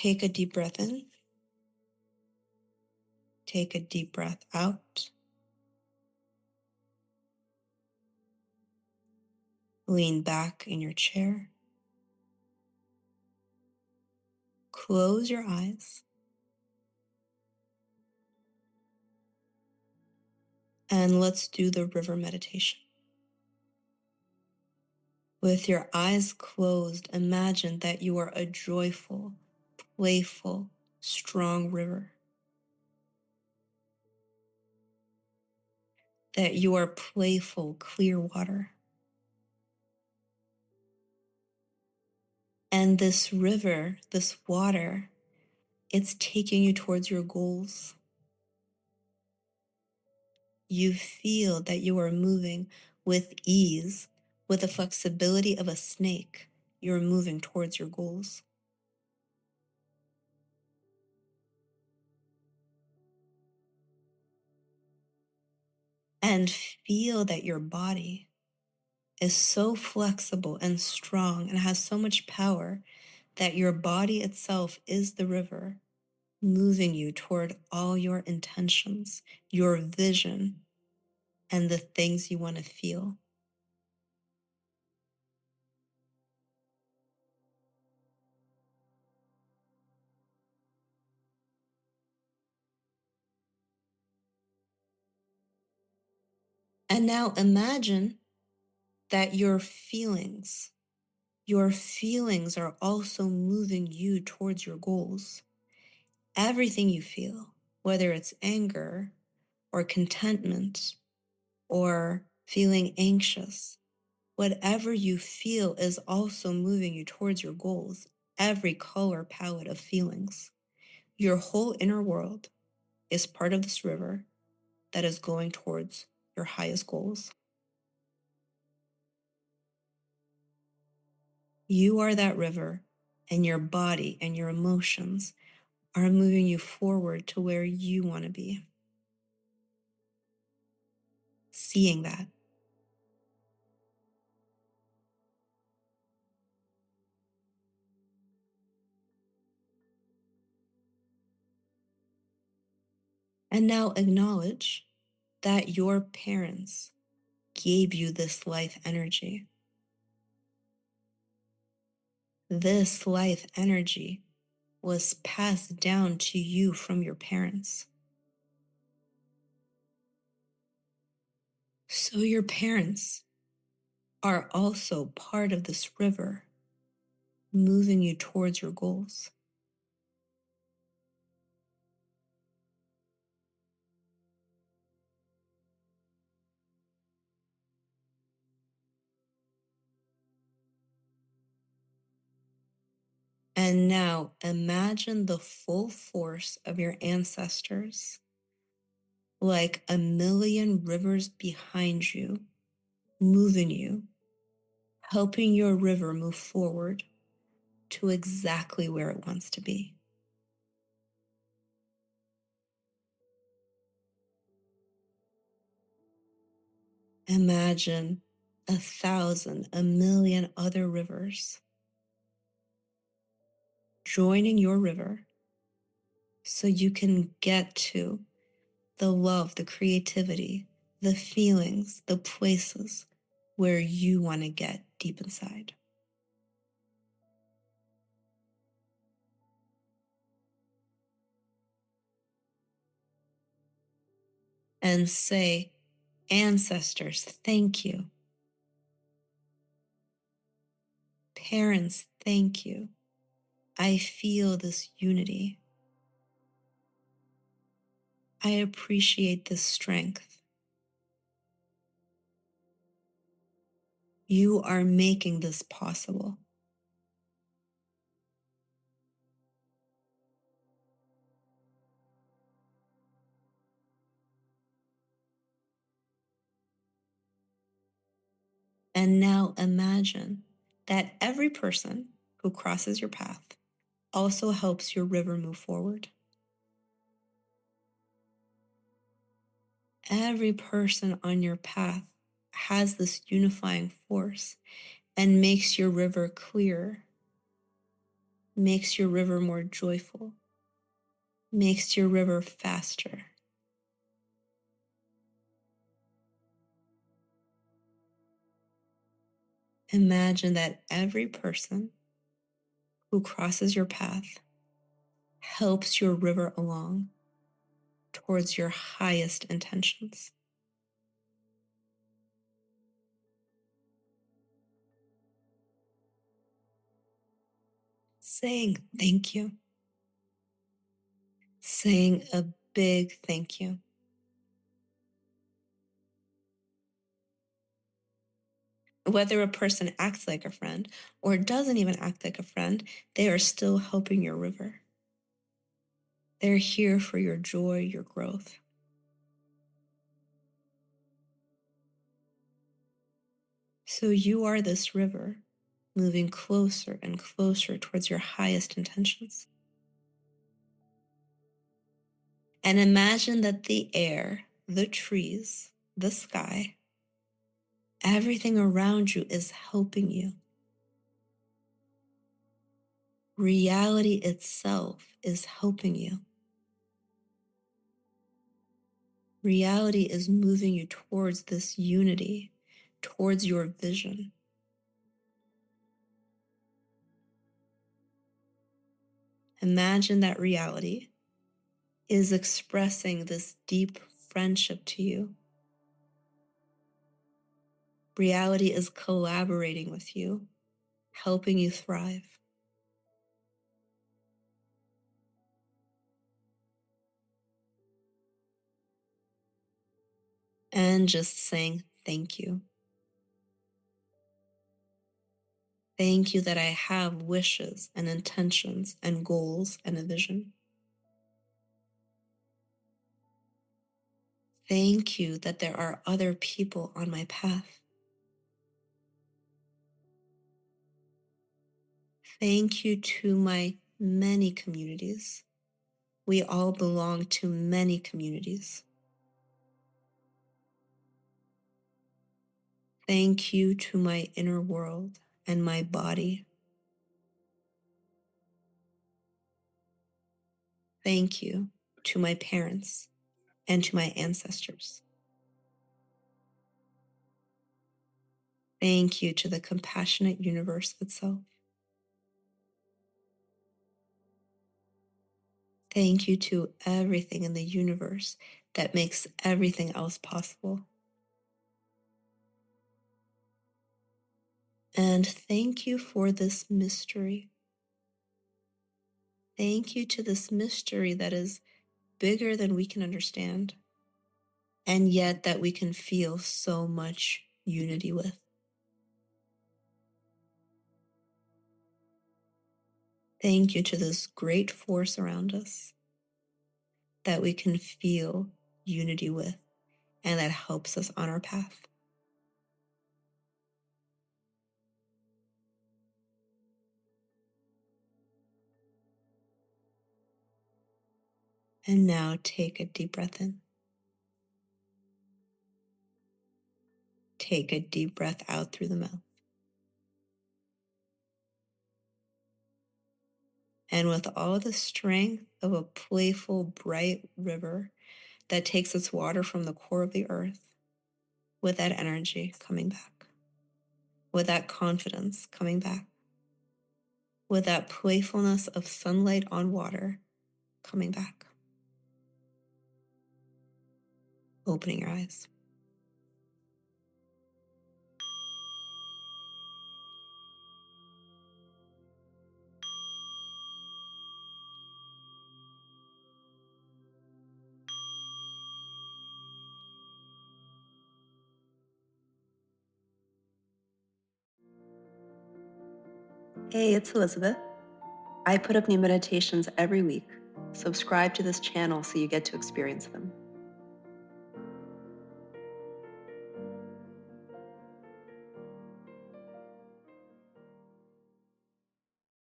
Take a deep breath in. Take a deep breath out. Lean back in your chair. Close your eyes. And let's do the river meditation. With your eyes closed, imagine that you are a joyful, playful, strong river. That you are playful, clear water. And this river, this water, it's taking you towards your goals. You feel that you are moving with ease, with the flexibility of a snake. You're moving towards your goals. And feel that your body is so flexible and strong and has so much power that your body itself is the river, moving you toward all your intentions, your vision, and the things you want to feel. And now imagine that your feelings are also moving you towards your goals. Everything you feel, whether it's anger or contentment or feeling anxious, whatever you feel is also moving you towards your goals. Every color palette of feelings. Your whole inner world is part of this river that is going towards your highest goals. You are that river, and your body and your emotions are moving you forward to where you want to be. Seeing that. And now acknowledge that your parents gave you this life energy. This life energy was passed down to you from your parents. So your parents are also part of this river, moving you towards your goals. And now imagine the full force of your ancestors, like a million rivers behind you, moving you, helping your river move forward to exactly where it wants to be. Imagine 1,000, a million other rivers joining your river so you can get to the love, the creativity, the feelings, the places where you want to get deep inside. And say, ancestors, thank you. Parents, thank you. I feel this unity. I appreciate this strength. You are making this possible. And now imagine that every person who crosses your path also helps your river move forward. Every person on your path has this unifying force and makes your river clearer. makes your river more joyful, makes your river faster. Imagine that every person who crosses your path helps your river along towards your highest intentions. Saying thank you, saying a big thank you. Whether a person acts like a friend or doesn't even act like a friend, they are still helping your river. They're here for your joy, your growth. So you are this river moving closer and closer towards your highest intentions. And imagine that the air, the trees, the sky, everything around you is helping you. Reality itself is helping you. Reality is moving you towards this unity, towards your vision. Imagine that reality is expressing this deep friendship to you. Reality is collaborating with you, helping you thrive. And just saying thank you. Thank you that I have wishes and intentions and goals and a vision. Thank you that there are other people on my path. Thank you to my many communities. We all belong to many communities. Thank you to my inner world and my body. Thank you to my parents and to my ancestors. Thank you to the compassionate universe itself. Thank you to everything in the universe that makes everything else possible. And thank you for this mystery. Thank you to this mystery that is bigger than we can understand, and yet that we can feel so much unity with. Thank you to this great force around us that we can feel unity with and that helps us on our path. And now take a deep breath in. Take a deep breath out through the mouth. And with all the strength of a playful, bright river that takes its water from the core of the earth, with that energy coming back, with that confidence coming back, with that playfulness of sunlight on water coming back. Opening your eyes. Hey, it's Elizabeth. I put up new meditations every week. Subscribe to this channel so you get to experience them.